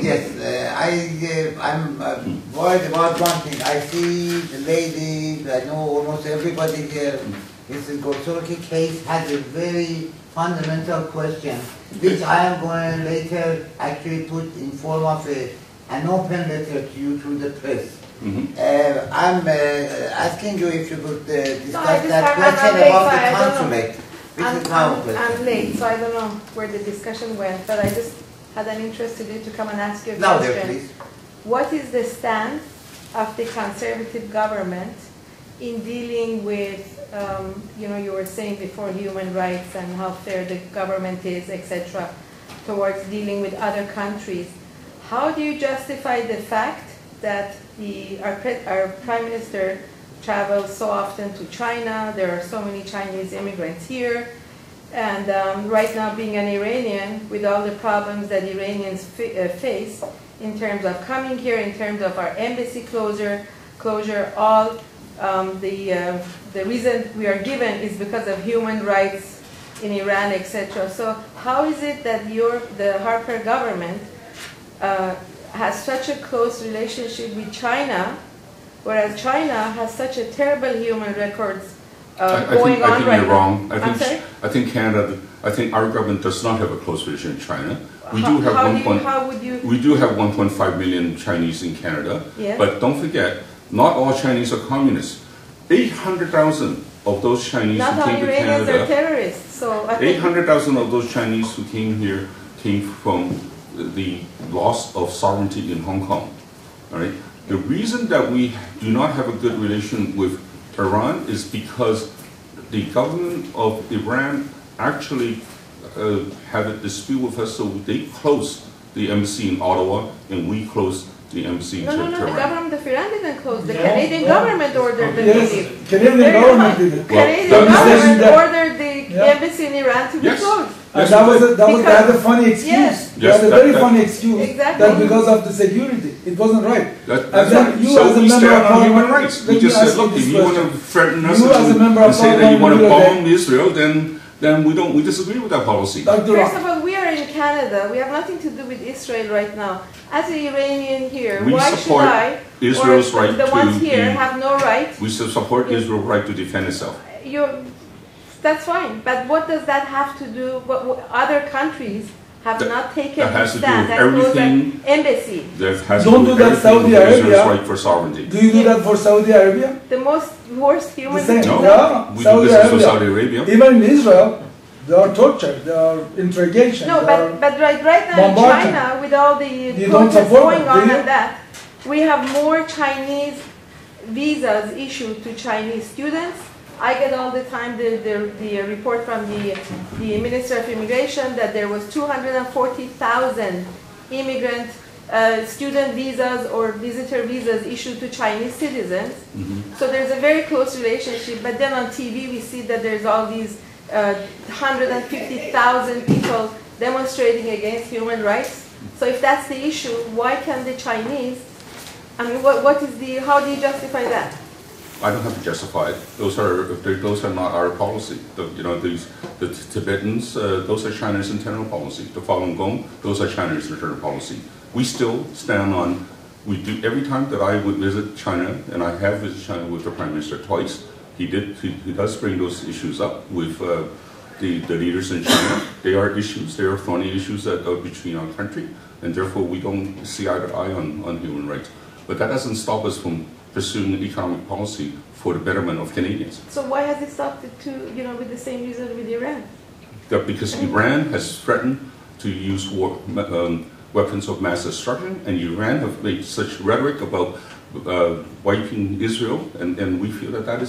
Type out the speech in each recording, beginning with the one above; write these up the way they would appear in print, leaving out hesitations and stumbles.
Yes, I'm worried about one thing. I see the lady, I know almost everybody here. This Gotsorki case has a very fundamental question, which I am going to later actually put in form of an open letter to you through the press. I'm asking you if you could discuss that question about the consulate. I'm late, so I don't know where the discussion went, but I just had an interest to come and ask you a question. There, please. What is the stance of the conservative government in dealing with, you were saying before, human rights and how fair the government is, etc., towards dealing with other countries? How do you justify the fact that our Prime Minister travels so often to China? There are so many Chinese immigrants here. And right now, being an Iranian, with all the problems that Iranians face in terms of coming here, in terms of our embassy closure, all the reason we are given is because of human rights in Iran, etc. So how is it that the Harper government has such a close relationship with China, whereas China has such a terrible human records going on right now? You're wrong. I think our government does not have a close relationship with China. We do have 1.5 million Chinese in Canada, yeah. But don't forget, not all Chinese are communists. 800,000 of those Chinese who came to Canada. Not all Iranians are terrorists. So 800,000 of those Chinese who came here came from the loss of sovereignty in Hong Kong. All right. The reason that we do not have a good relation with Iran is because the government of Iran actually had a dispute with us, so they closed the embassy in Ottawa and we closed the embassy in Tehran. No, the government of Iran didn't close. The Canadian government ordered them to leave. Canadian government did it. Canadian government ordered the embassy in Iran to be closed. And that had a funny excuse. Yes. They had a very funny excuse. Exactly. That because of the security, it wasn't right. So we stand on human rights. We just said, look, if you want to threaten us and say that you want to bomb Israel, then we disagree with that policy. First of all, we are in Canada. We have nothing to do with Israel right now. As an Iranian here, why should I, Israel's or right the ones here, have no right? We support Israel's right to defend itself. That's fine, but what does that have to do? What other countries have not taken a stand and closed an embassy? Don't do that, Saudi Arabia. Right for sovereignty. Do you do that for Saudi Arabia? The worst human rights. No, we do this for Saudi Arabia. Even in Israel, there are torture, there are interrogation. No, but right now in China, with all the protests going on and that, we have more Chinese visas issued to Chinese students. I get all the time the report from the Minister of Immigration that there was 240,000 immigrant student visas or visitor visas issued to Chinese citizens. So there's a very close relationship. But then on TV we see that there's all these 150,000 people demonstrating against human rights. So if that's the issue, why can the Chinese? I mean, how do you justify that? I don't have to justify it. Those are not our policy. The Tibetans, those are China's internal policy. The Falun Gong, those are China's internal policy. We still stand on. We do every time that I would visit China, and I have visited China with the Prime Minister twice. He does bring those issues up with the leaders in China. They are issues. They are thorny issues that are between our country, and therefore we don't see eye to eye on human rights. But that doesn't stop us from pursuing an economic policy for the betterment of Canadians. So why has it stopped it with the same reason with Iran? Because Iran has threatened to use weapons of mass destruction, and Iran have made such rhetoric about wiping Israel, and we feel that that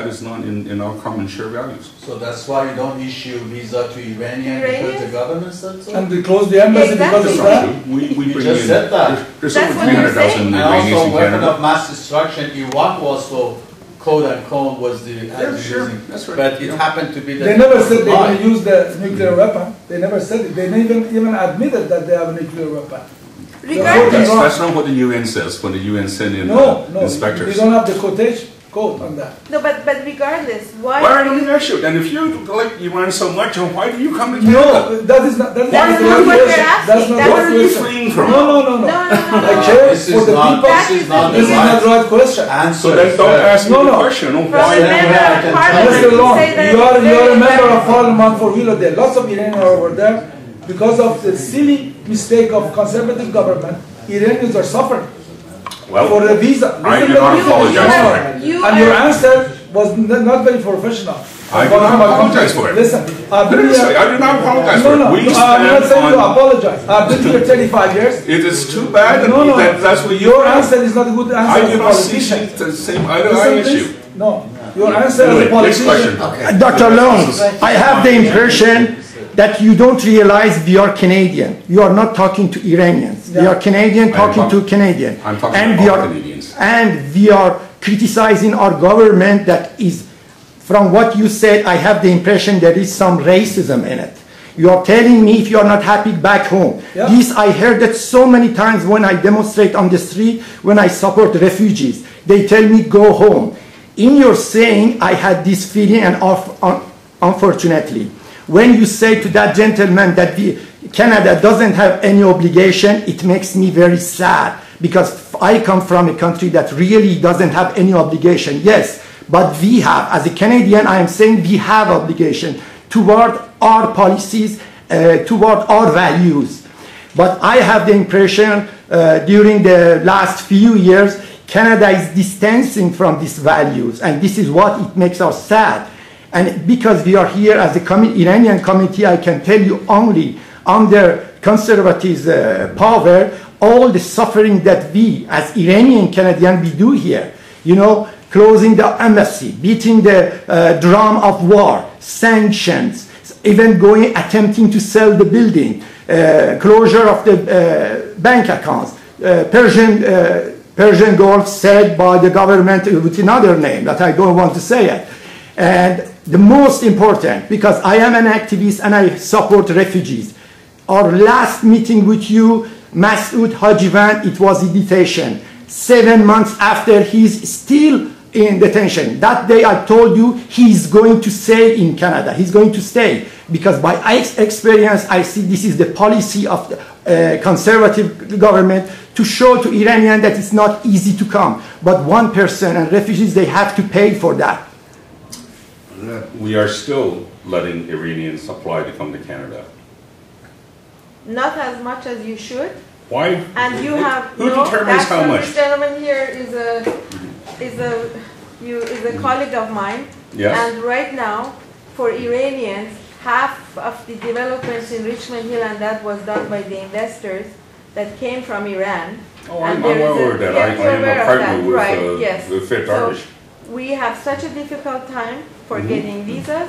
is not in our common shared values. So that's why you don't issue visa to Iranian because the government said so? And they close the embassy because of that? We just said that. There's over 300,000 Iranians in Canada. And also weapon of mass destruction, Iraq also quote-unquote was the using. That's right. But it happened to be that they never said they going to use the nuclear weapon. They never said it. They never even admitted that they have a nuclear weapon. That's not what the UN says when the UN send in inspectors. You don't have the quotation. code on that. No, but regardless, why? Why are you issue? And if you like Iran so much, why do you come to Canada? No, that is not. That is That's not not the what right we're question. asking. That's not That's the Where right are you question. fleeing from? No. No. I care This for is the not, people. this is not This the is not the right right question. answer. So then don't ask me No, the no. question. Oh, From why? a member of Mr. parliament, Mr. you Leung, say that you are it's a member of very parliament for Wheeler. There are lots of Iranians over there because of the silly mistake of conservative government. Iranians are suffering Well, for the visa. I Listen do to not me. apologize for it. And your answer was not very professional. I do not apologize for it. Listen, I've been Seriously, here. I do not apologize for No, it. We I'm not saying stand to on. apologize. I've been here 35 years. It is too bad No, that that's what you. Your answer is not a good answer I as do a not see politician. the same eye to Listen, eye please. issue. No, your answer as a Anyway, next politician. question. Dr. Leung, I have the impression that you don't realize we are Canadian. You are not talking to Iranians. We Yeah. are Canadian talking to Canadian. I'm talking and to we all are, Canadians. And we are criticizing our government that is, from what you said, I have the impression there is some racism in it. You are telling me if you are not happy back home. Yeah. This I heard that so many times when I demonstrate on the street, when I support refugees. They tell me go home. In your saying, I had this feeling, and unfortunately, when you say to that gentleman that Canada doesn't have any obligation, it makes me very sad, because I come from a country that really doesn't have any obligation. Yes, but we have, as a Canadian, I am saying we have obligation toward our policies, toward our values. But I have the impression during the last few years, Canada is distancing from these values, and this is what it makes us sad. And because we are here as a Iranian community, I can tell you only under conservatives' power, all the suffering that we, as Iranian Canadian, we do here. You know, closing the embassy, beating the drum of war, sanctions, even attempting to sell the building, closure of the bank accounts, Persian Gulf said by the government with another name that I don't want to say it. And the most important, because I am an activist and I support refugees, our last meeting with you, Masoud Hajivan, it was in detention. 7 months after, he's still in detention. That day I told you he's going to stay in Canada. He's going to stay. Because by experience, I see this is the policy of the conservative government to show to Iranians that it's not easy to come. But 1 person and refugees, they have to pay for that. We are still letting Iranians apply to come to Canada. Not as much as you should. Why? And you have Who determines how much? This gentleman here is a colleague of mine. Yes. And right now, for Iranians, half of the developments in Richmond Hill and that was done by the investors that came from Iran. Oh, And I'm there is aware of that. yeah, I you're am aware a of partner that, right? Yes. with Fit So Darvish. we have such a difficult time for getting visas.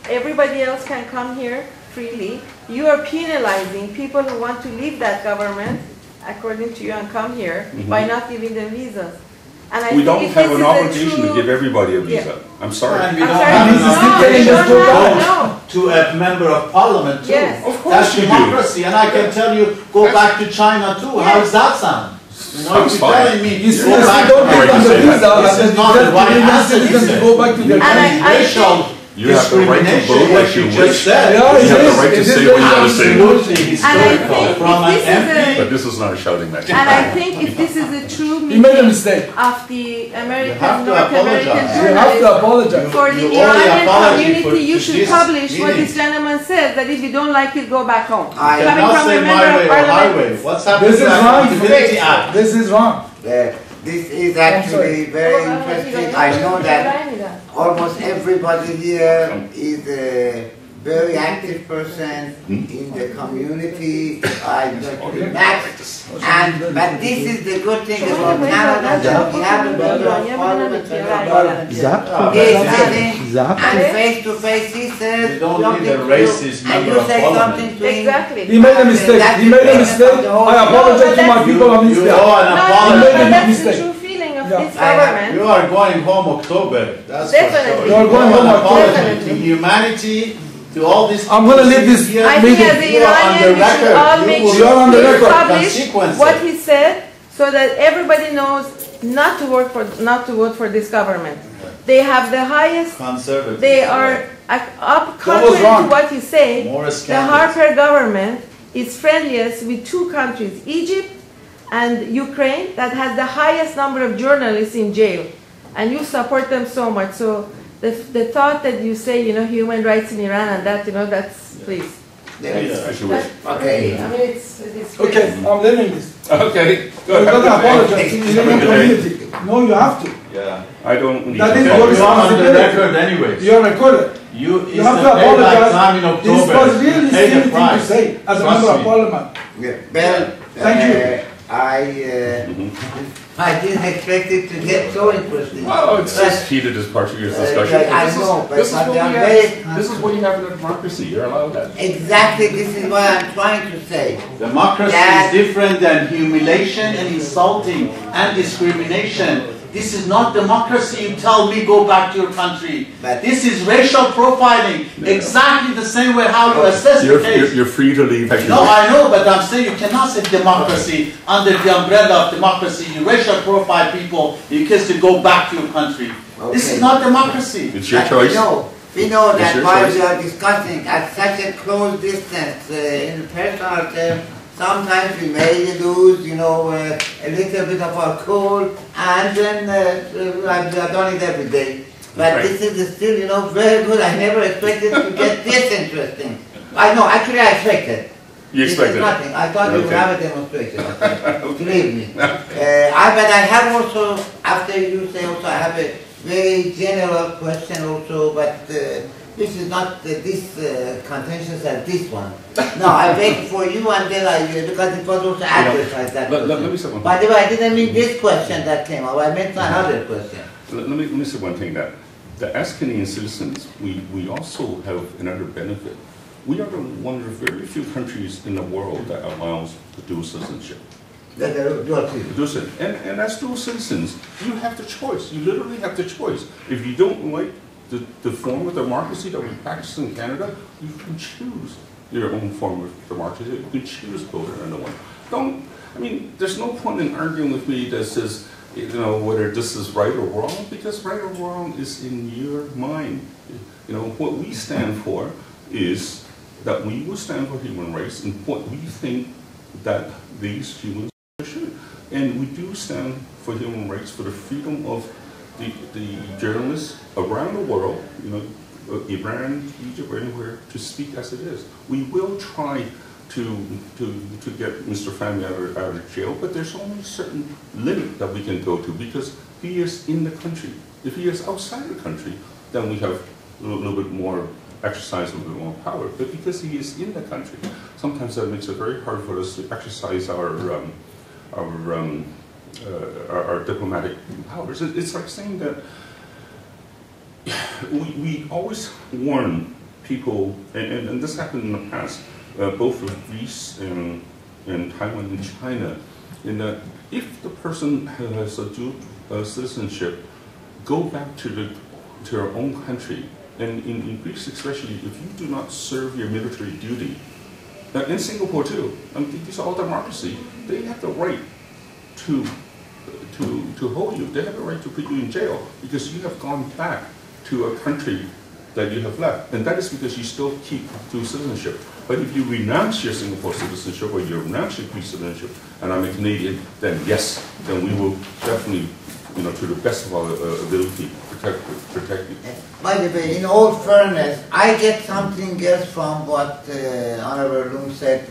Everybody else can come here freely. You are penalizing people who want to leave that government, according to you, and come here by not giving them visas. And I We think don't if have this an is a obligation to true- give everybody a visa. Yeah. I'm sorry. And we I'm don't sorry, have no, an you obligation don't to have, go no. to a member of parliament too. Yes. Of course That's you do. democracy, and I can tell you, go back to China too. How does that sound? You know, Sounds if you're fine. telling me, You see, go if back you don't to give them the This visa, This is not the right answer, is citizens it? go back to their And country. I racial You have the right to discrimination, vote what as you you wish. just said. Yeah, You it have the is. right to It is say very what you want to say. Absolutely And I historical think from if an this is MP. But this is not a shouting match. And I think if this is a true You made a meeting mistake. of the American, have to North American apologize. You have to journalists, apologize. for the You owe the Iranian apology community, you to should this publish what meeting. this gentleman says, that if you don't like it, go back home. I Coming Cannot from say a my member way of or parliament. highway. What's happening This to is the wrong. Accountability Act? This is wrong. This is actually very interesting. I know that almost everybody here is a very active person in the community. I know that. But this is the good thing about Canada, that we have a member of parliament and a parliament. He's sitting and face to face he says We don't something need a to you, racist and member you of say parliament. something to him. Exactly. He made a mistake. He made a mistake. I apologize to my people on this You day. owe an No, apology. but that's the mistake. true feeling of Yeah. this government. You are going home October. That's Definitely. for sure. You are going home apology October. to humanity, to all these. I'm gonna leave this here. I think as meeting. an You are on Iranian, the we should record. all You make will You are on the sure record. we publish Consequences. what he said so that everybody knows not to vote for this government. They have the highest. Conservative. They are contrary to what you say. The Harper government is friendliest with two countries, Egypt and Ukraine, that has the highest number of journalists in jail, and you support them so much. So the thought that you say, human rights in Iran and that, that's please. Okay. I mean, it's Okay, I'm leaving this. Okay, You're going to apologize in the Iranian community. No, you have to. Yeah. I don't need That to is apologize. your You are on the responsibility. record anyways. You're recorded. You have to apologize. time in October. This was really Pay the silly thing to price. say as a Trust member of me. parliament. Well, Thank you. I didn't expect it to get so interesting. Well, it's just heated as part of your discussion. I know, but This is what you have in a democracy. You're allowed that. exactly this is what I'm trying to say. Democracy That- is different than humiliation and insulting and discrimination. This is not democracy. You tell me go back to your country. But- This is racial profiling. Exactly the same way how you assess the case. You're free to leave. No, I know, but I'm saying you cannot say democracy under the umbrella of democracy. You racial profile people because to go back to your country. This is Okay. not democracy. It's your choice. We know It's that your while choice. we are discussing at such a close distance in personal terms, sometimes we may lose, a little bit of our cool, and then we have done it every day. But Right. this is still, very good. I never expected to get this interesting. I know, actually I expected. You expected This is nothing. I thought you would Okay. have a demonstration. Believe me. But I have also, after you say also, I have a very general question also, but this is not this contentious as this one. No, I wait for you and then because it was also advertised that let me question. say one By the way, I didn't mean this question that came up. I meant another question. Let me say one thing that as Canadian citizens, we also have another benefit. We are one of the very few countries in the world that allows dual citizenship. And as dual citizens, you have the choice. You literally have the choice. If you don't like the form of democracy that we practice in Canada, you can choose your own form of democracy. You can choose to go to another one. There's no point in arguing with me that says, whether this is right or wrong, because right or wrong is in your mind. What we stand for is that we will stand for human rights and what we think that these humans should. And we do stand for human rights, for the freedom of the journalists around the world, Iran, Egypt, anywhere, to speak as it is. We will try to get Mr. Fahmy out of jail, but there's only a certain limit that we can go to because he is in the country. If he is outside the country, then we have a little bit more exercise, a little bit more power. But because he is in the country, sometimes that makes it very hard for us to exercise our diplomatic powers. It's like saying that we always warn people, and this happened in the past, both with Greece and Taiwan and China, in that if the person has a dual citizenship, go back to their own country. And in Greece especially, if you do not serve your military duty, in Singapore too, these are all democracy, they have the right to hold you. They have the right to put you in jail because you have gone back to a country that you have left. And that is because you still keep dual citizenship. But if you renounce your Singapore citizenship or you renounce your Greece citizenship, and I'm a Canadian, then yes, then we will definitely, to the best of our ability, protect you. By the way, in all fairness, I get something else from what Honorable Leung said.